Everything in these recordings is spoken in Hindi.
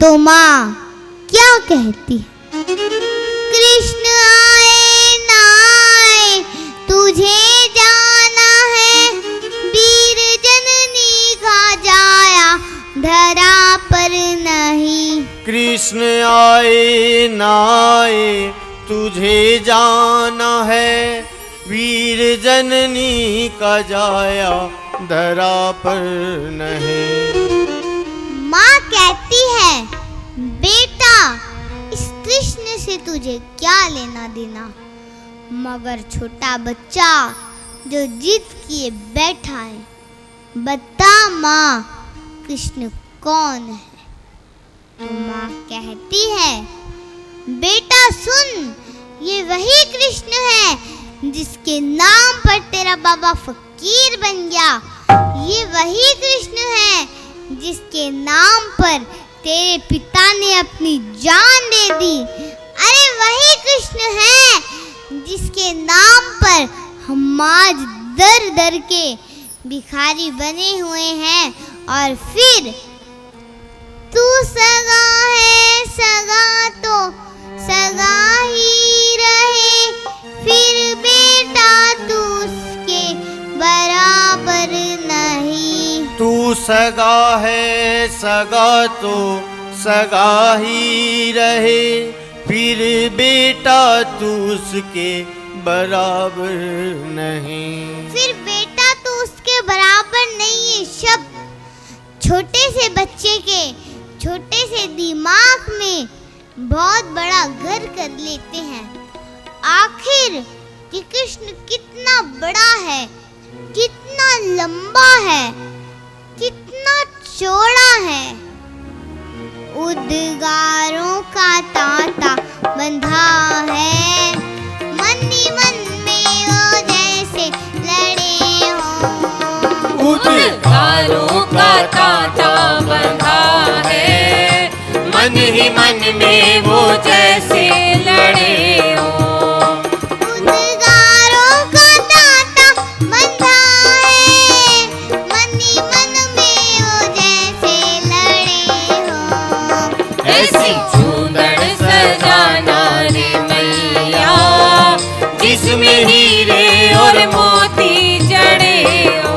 तो माँ क्या कहती है? कृष्ण आए ना आए तुझे जाना है, वीर जननी का जाया धरा पर नहीं। कृष्ण आए ना आए तुझे जाना है, वीर जननी का जाया धरा पर नहीं। माँ कहती है, बेटा इस कृष्ण से तुझे क्या लेना देना, मगर छोटा बच्चा जो जिद किए बैठा है, बता माँ कृष्ण कौन है? तो माँ कहती है, बेटा सुन, ये वही कृष्ण है जिसके नाम पर तेरा बाबा फकीर बन गया। ये वही कृष्ण है जिसके नाम पर तेरे पिता ने अपनी जान दे दी। अरे वही कृष्ण है जिसके नाम पर हम आज दर दर के भिखारी बने हुए हैं। और फिर तू सगा है सगा तो सगा ही रहे, फिर बेटा तू उसके बराबर नहीं। तू सगा है सगा तो सगा ही रहे, फिर बेटा तू उसके बराबर नहीं। फिर बेटा तू उसके बराबर नहीं, ये शब्द छोटे से बच्चे के छोटे से दिमाग में बहुत बड़ा घर कर लेते हैं। आखिर ये कृष्ण कितना बड़ा है, कितना लंबा है, कितना चौड़ा है। उद्गारों का तांता बंधा है, मन ही मन में वो जैसे लड़े हों। उद्गारों का तांता बंधा है, मन ही मन में वो जैसे लड़े हों। जिसमें हीरे और मोती जड़े हो,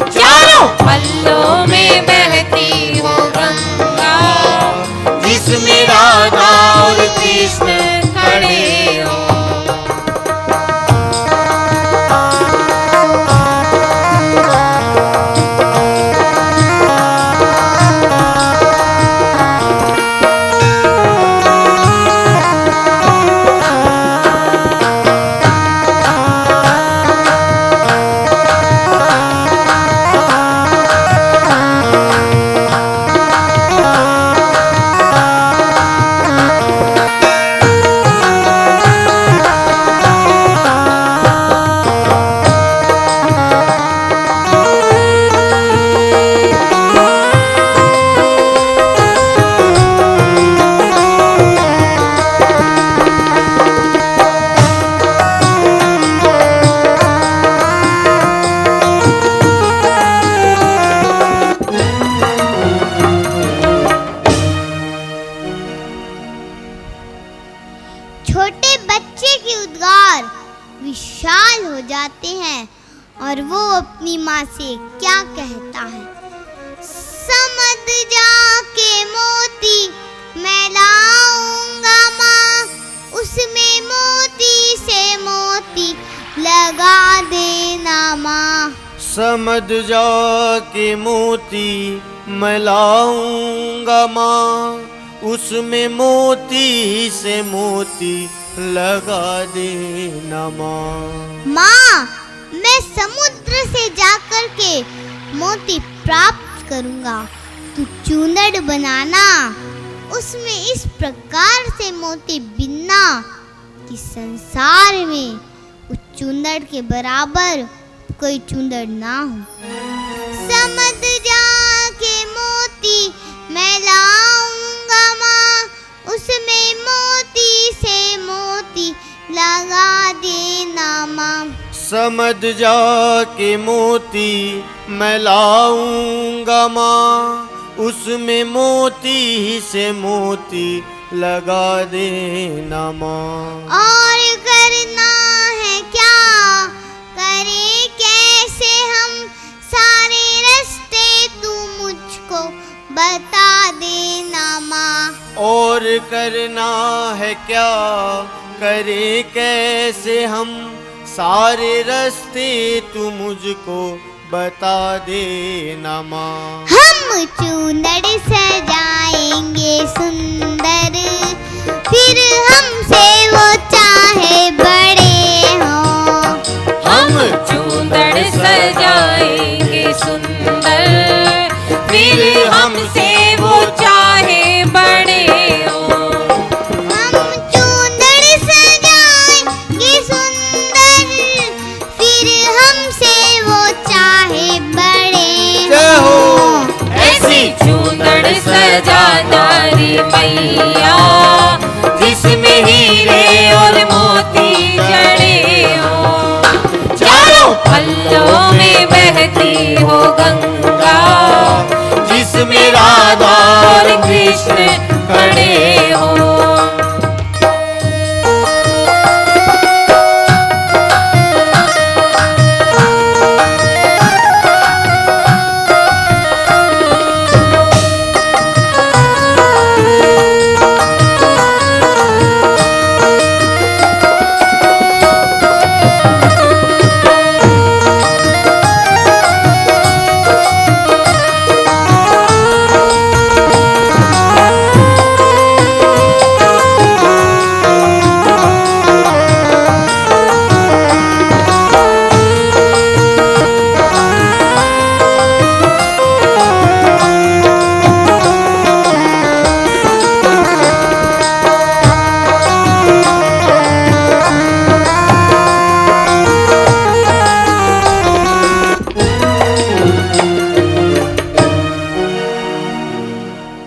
चारों पल्लों में बहती हो गंगा, जिसमें राधा और कृष्ण खड़े हो। छोटे बच्चे के उद्गार विशाल हो जाते हैं और वो अपनी माँ से क्या कहता है? समझ जा के मोती मैं लाऊंगा माँ, उसमें मोती से मोती लगा देना माँ। समझ जा के मोती मैं लाऊंगा माँ, उसमें मोती से मोती लगा देना माँ। माँ मैं समुद्र से जाकर के मोती प्राप्त करूँगा, तू चूनड़ बनाना, उसमें इस प्रकार से मोती बिनना कि संसार में उस चूनड़ के बराबर कोई चूनड़ ना हो। समझ जा के मोती मैं लाऊंगा माँ, उसमें मोती से मोती लगा देना माँ। समझ जा के मोती मैं लाऊंगा माँ, उसमें मोती से मोती लगा देना माँ। और करना है क्या, करे कैसे हम, सारे रास्ते तू मुझको बता देना माँ। और करना है क्या, करे कैसे हम, सारे रास्ते तू मुझको बता देना माँ। हम चूनड़ सजाएंगे सुंदर, फिर हमसे वो चाहे बड़े हों। हम चूंदड़ सजाएंगे सुंदर, फिर हमसे वो चाहे बड़े हों। हम चूनड़ सजाएंगे सुंदर, फिर हमसे वो चाहे बड़े जय हो। हों। ऐसी चूंदड़ सजाना रे मैया, जिसमें हीरे और मोती जड़े हो। चारों पल्लों में बहती हो गंगा, जिसमें राधा और कृष्ण खड़े हो।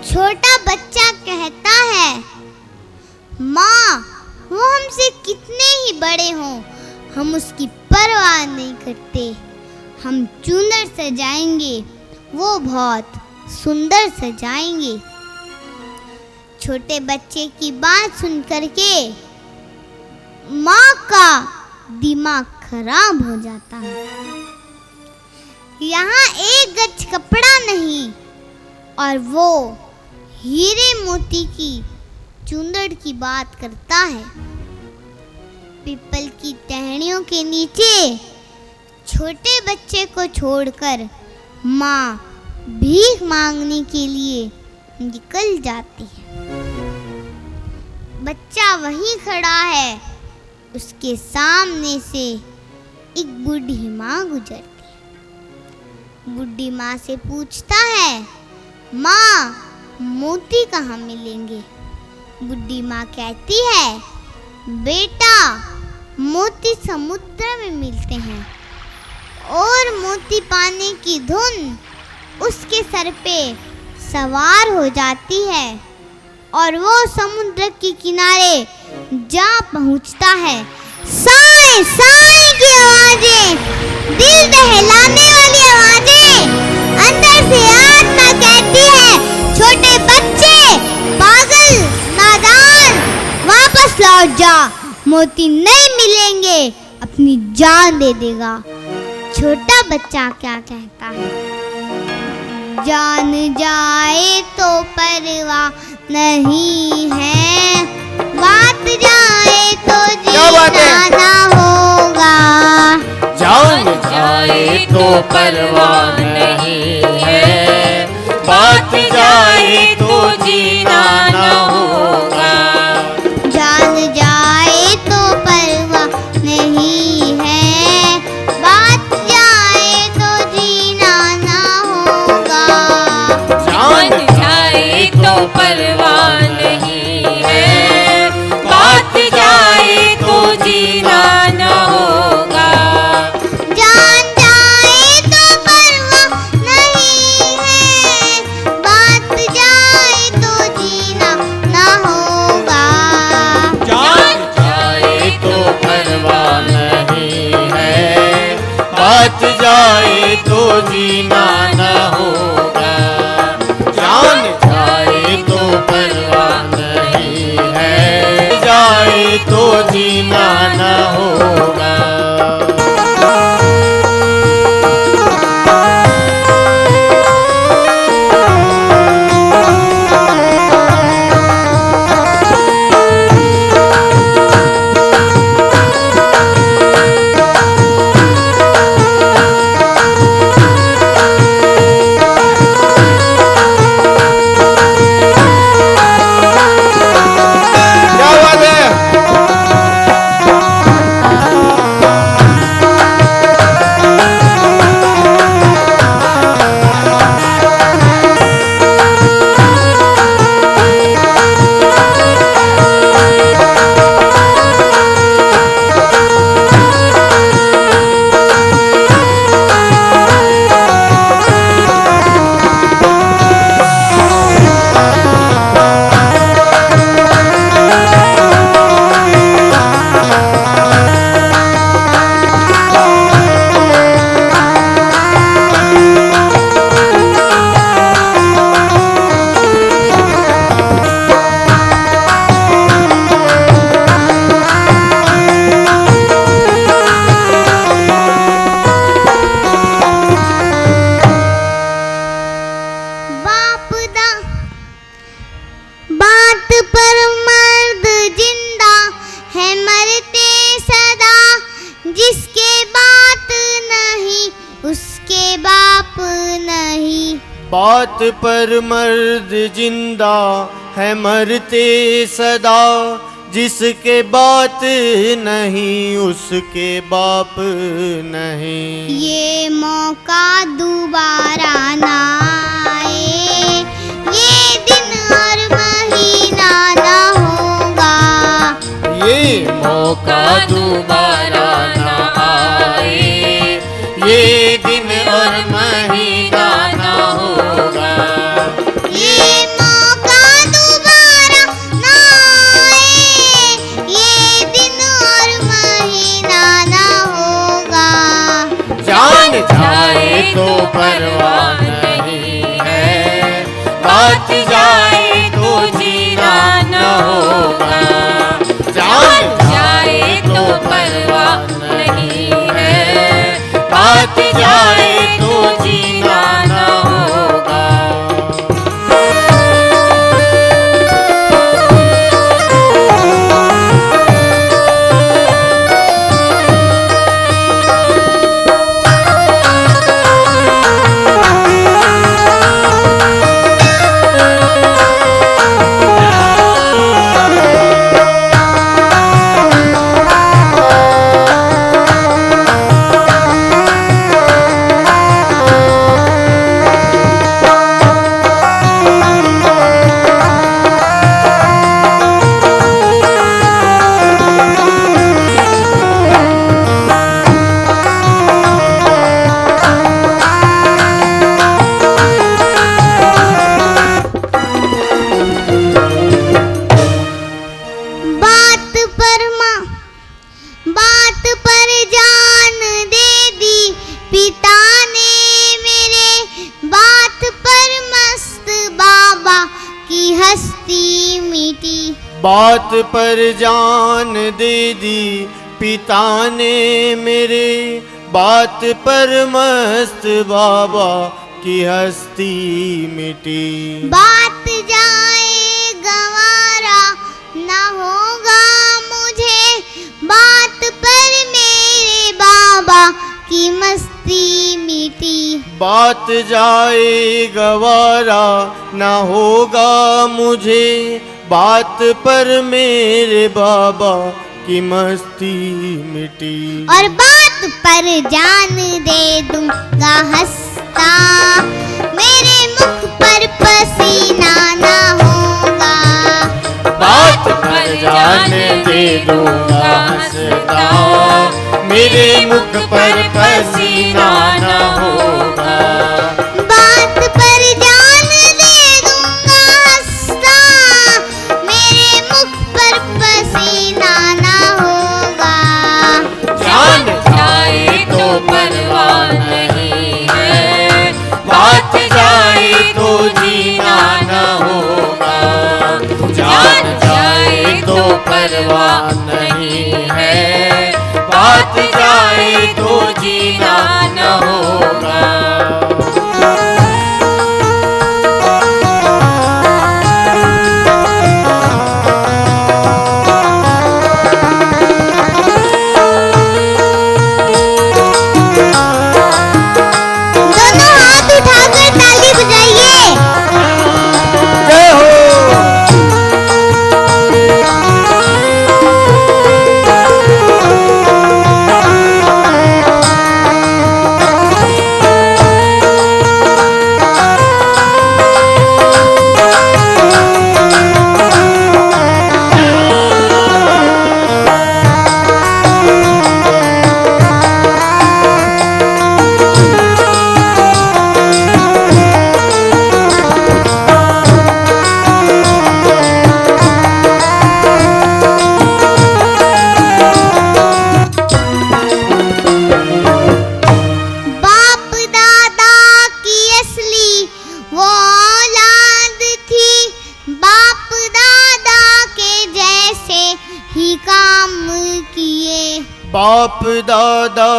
छोटा बच्चा कहता है, माँ वो हमसे कितने ही बड़े हों, हम उसकी परवाह नहीं करते। हम चूनर सजाएंगे, वो बहुत सुंदर सजाएंगे। छोटे बच्चे की बात सुन करके माँ का दिमाग खराब हो जाता है। यहाँ एक गज कपड़ा नहीं और वो हीरे मोती की चूंदड़ की बात करता है। पीपल की टहनियों के नीचे छोटे बच्चे को छोड़कर माँ भीख मांगने के लिए निकल जाती है। बच्चा वहीं खड़ा है, उसके सामने से एक बूढ़ी माँ गुजरती है। बूढ़ी माँ से पूछता है, माँ मोती कहाँ मिलेंगे? बूढ़ी माँ कहती है, बेटा मोती समुद्र में मिलते हैं और मोती पाने की धुन उसके सर पे सवार हो जाती है और वो समुद्र के किनारे जा पहुंचता है। साए साए की आवाजें, दिल दहलाने वाली आवाजें, अंदर से आत्मा कहती है, छोटे बच्चे, पागल, नादान, वापस लौट जा, मोती नहीं मिलेंगे, अपनी जान दे देगा। छोटा बच्चा क्या कहता है, जान जाए तो परवाह नहीं है, बात जाए तो जीना ना होगा। जान जाए तो परवाह नहीं है, बात जाए तो जीना न होगा। जान जाए तो परवाह नहीं है, बात जाए तो जीना ना होगा। जान जाए तो परवाह नहीं है, बात जाए तो जीना न होगा। जान जाए तो परवाह नहीं है, बात जाए तो जीना ना होगा। जान जाए तो परवाह नहीं है, बात जाए तो जीना न होगा। पर मर्द जिंदा है मरते सदा, जिसके बात नहीं उसके बाप नहीं। ये मौका दोबारा ना आए, ये दिन और महीना ना होगा। ये मौका दोबारा ना आए, ये दिन और महीना ना होगा। ये मौका दोबारा ना आए, ये दिन और महीना ना होगा। जान जाए तो परवाह नहीं है, बात जाए तो जीना न होगा। जान जाए तो परवाह नहीं है, बात जाए तो जीना न होगा। बात पर जान दे दी पिता ने मेरे, बात पर मस्त बाबा की हस्ती मिटी। बात पर जान दे दी पिता ने मेरे, बात पर मस्त बाबा की हस्ती मिटी। बात जाए गवारा ना होगा मुझे, बात पर मेरे बाबा की मस्ती मिटी। बात जाए गवारा ना होगा मुझे, बात पर मेरे बाबा की मस्ती मिटी। और बात पर जान दे दूंगा हंसता, मेरे मुख पर पसीना ना होगा। बात पर जान दे दूंगा हंसता, मेरे मुख पर पसीना न होगा। बात पर जान दे दूंगा हंसता, मेरे मुख पर पसीना ना होगा। जान जाए तो परवाह नहीं है, बात जाए तो जीना न होगा। जान जाए तो परवाह नहीं है, बात जाए तो जीना न होगा। दोनों हाथ उठाकर ताली बजाइए। जय हो। बाप दादा की असली वो औलाद थी, बाप दादा के जैसे ही काम किए। बाप दादा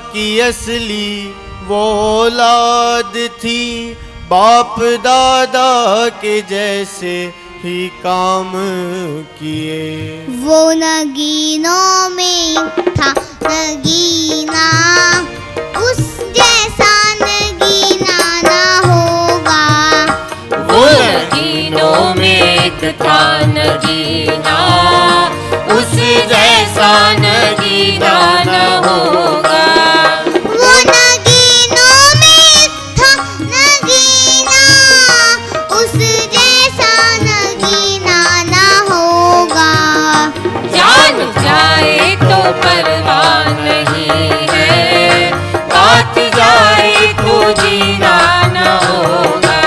की असली वो औलाद थी, बाप दादा के जैसे ही काम किए। वो नगीनों में था नगीना, उस जैसा नगीना ना होगा। एक था नगीना, उस जैसा नगीना न होगा। वो नगीनों में था नगीना, उस जैसा नगीना ना होगा। जान जाए तो परवाह नहीं है, बात जाए तो जीना न होगा।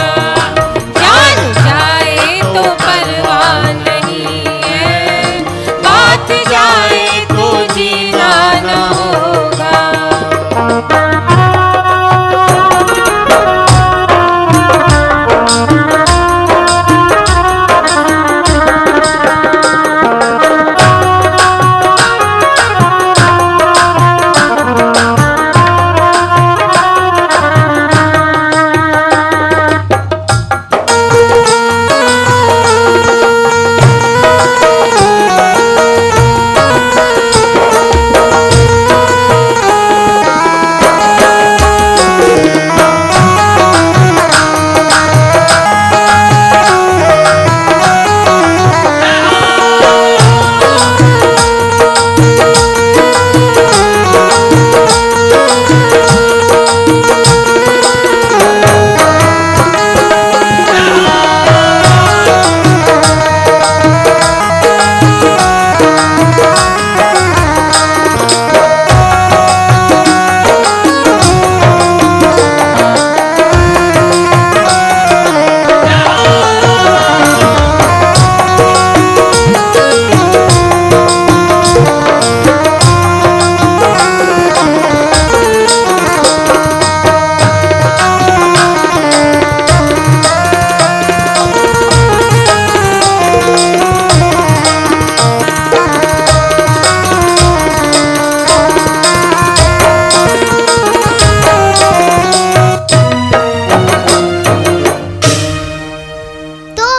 जान जाए तो परवाह नहीं है, बात जाए तो जीना न होगा।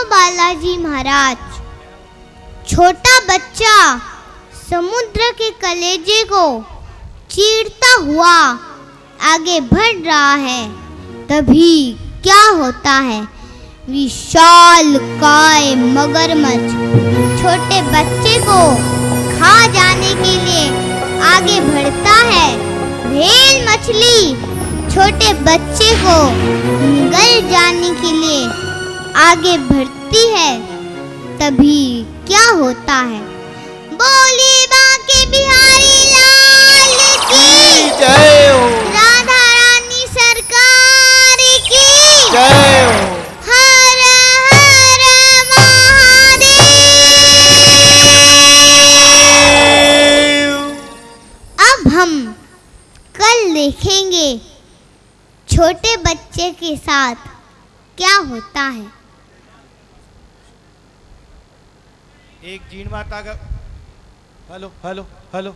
बालाजी महाराज, छोटा बच्चा समुद्र के कलेजे को चीरता हुआ आगे बढ़ रहा है। तभी क्या होता है, विशाल काय मगरमच्छ छोटे बच्चे को खा जाने के लिए आगे बढ़ता है। व्हेल मछली छोटे बच्चे को निगल जाने के लिए आगे बढ़ती है। तभी क्या होता है, बोली बांके बिहारी लाल की जय हो, राधा रानी सरकार की जय हो। हर हर महादेव। अब हम कल देखेंगे छोटे बच्चे के साथ क्या होता है। एक जीण माता का हेलो हेलो हेलो